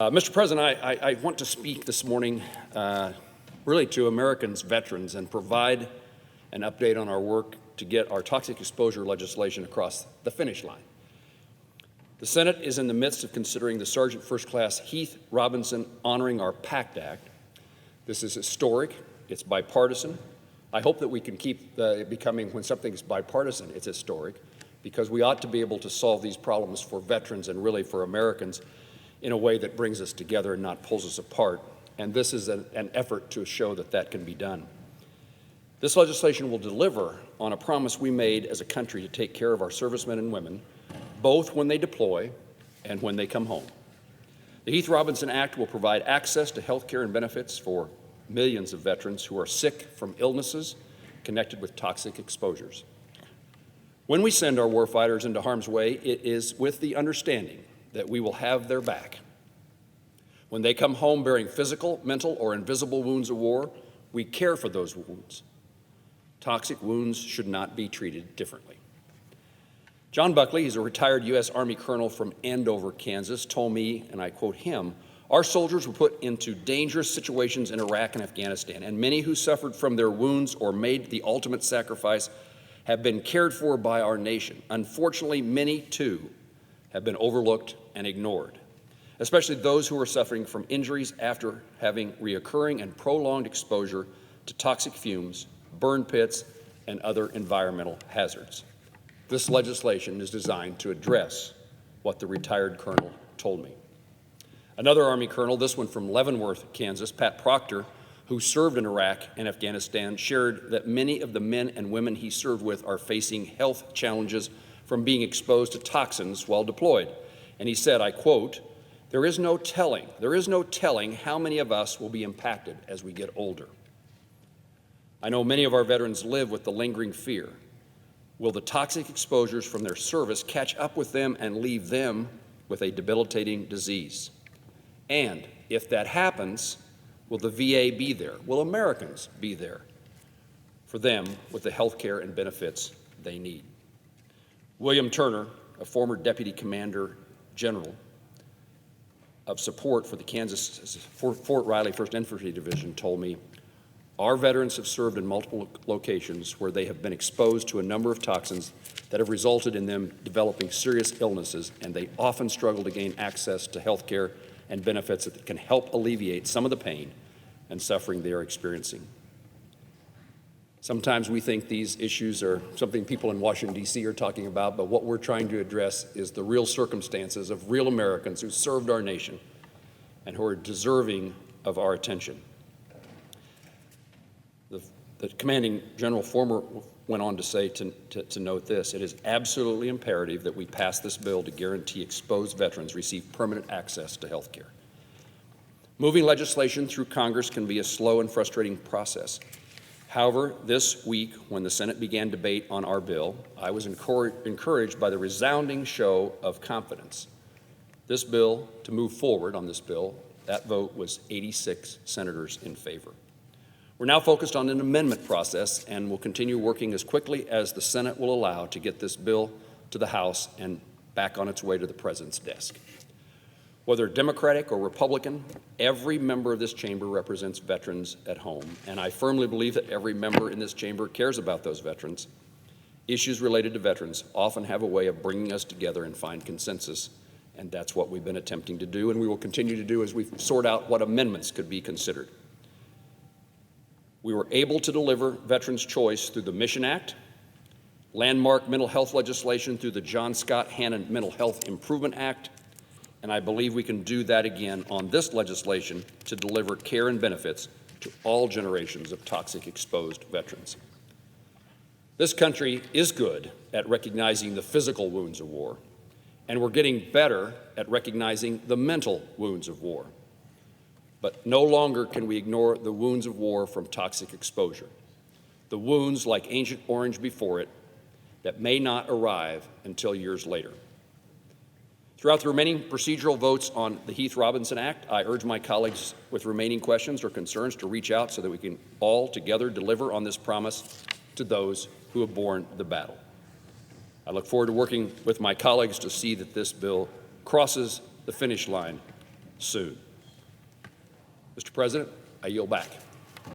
Mr. President, I want to speak this morning really to Americans, veterans, and provide an update on our work to get our toxic exposure legislation across the finish line. The Senate is in the midst of considering the Sergeant First Class Heath Robinson Honoring Our PACT Act. This is historic. It's bipartisan. I hope that we can keep it becoming, when something is bipartisan, it's historic, because we ought to be able to solve these problems for veterans and really for Americans in a way that brings us together and not pulls us apart. And this is an effort to show that that can be done. This legislation will deliver on a promise we made as a country to take care of our servicemen and women, both when they deploy and when they come home. The Heath Robinson Act will provide access to health care and benefits for millions of veterans who are sick from illnesses connected with toxic exposures. When we send our warfighters into harm's way, it is with the understanding that we will have their back. When they come home bearing physical, mental, or invisible wounds of war, we care for those wounds. Toxic wounds should not be treated differently. John Buckley, he's a retired U.S. Army colonel from Andover, Kansas, told me, and I quote him, "Our soldiers were put into dangerous situations in Iraq and Afghanistan, and many who suffered from their wounds or made the ultimate sacrifice have been cared for by our nation. Unfortunately, many, too, have been overlooked and ignored, especially those who are suffering from injuries after having reoccurring and prolonged exposure to toxic fumes, burn pits, and other environmental hazards." This legislation is designed to address what the retired colonel told me. Another Army colonel, this one from Leavenworth, Kansas, Pat Proctor, who served in Iraq and Afghanistan, shared that many of the men and women he served with are facing health challenges from being exposed to toxins while deployed. And he said, I quote, there is no telling how many of us will be impacted as we get older. I know many of our veterans live with the lingering fear. Will the toxic exposures from their service catch up with them and leave them with a debilitating disease? And if that happens, will the VA be there? Will Americans be there for them with the health care and benefits they need? William Turner, a former Deputy Commander General of support for the Kansas Fort Riley 1st Infantry Division, told me, our veterans have served in multiple locations where they have been exposed to a number of toxins that have resulted in them developing serious illnesses, and they often struggle to gain access to health care and benefits that can help alleviate some of the pain and suffering they are experiencing. Sometimes we think these issues are something people in Washington, D.C. are talking about, but what we're trying to address is the real circumstances of real Americans who served our nation and who are deserving of our attention. The commanding general went on to say to note this: it is absolutely imperative that we pass this bill to guarantee exposed veterans receive permanent access to health care. Moving legislation through Congress can be a slow and frustrating process. However, this week, when the Senate began debate on our bill, I was encouraged by the resounding show of confidence. This bill, to move forward on this bill, that vote was 86 senators in favor. We're now focused on an amendment process and will continue working as quickly as the Senate will allow to get this bill to the House and back on its way to the President's desk. Whether Democratic or Republican, every member of this chamber represents veterans at home, and I firmly believe that every member in this chamber cares about those veterans. Issues related to veterans often have a way of bringing us together and find consensus, and that's what we've been attempting to do, and we will continue to do as we sort out what amendments could be considered. We were able to deliver Veterans' Choice through the Mission Act, landmark mental health legislation through the John Scott Hannon Mental Health Improvement Act, and I believe we can do that again on this legislation to deliver care and benefits to all generations of toxic exposed veterans. This country is good at recognizing the physical wounds of war, and we're getting better at recognizing the mental wounds of war. But no longer can we ignore the wounds of war from toxic exposure, the wounds like Agent Orange before it that may not arrive until years later. Throughout the remaining procedural votes on the Heath Robinson Act, I urge my colleagues with remaining questions or concerns to reach out so that we can all together deliver on this promise to those who have borne the battle. I look forward to working with my colleagues to see that this bill crosses the finish line soon. Mr. President, I yield back.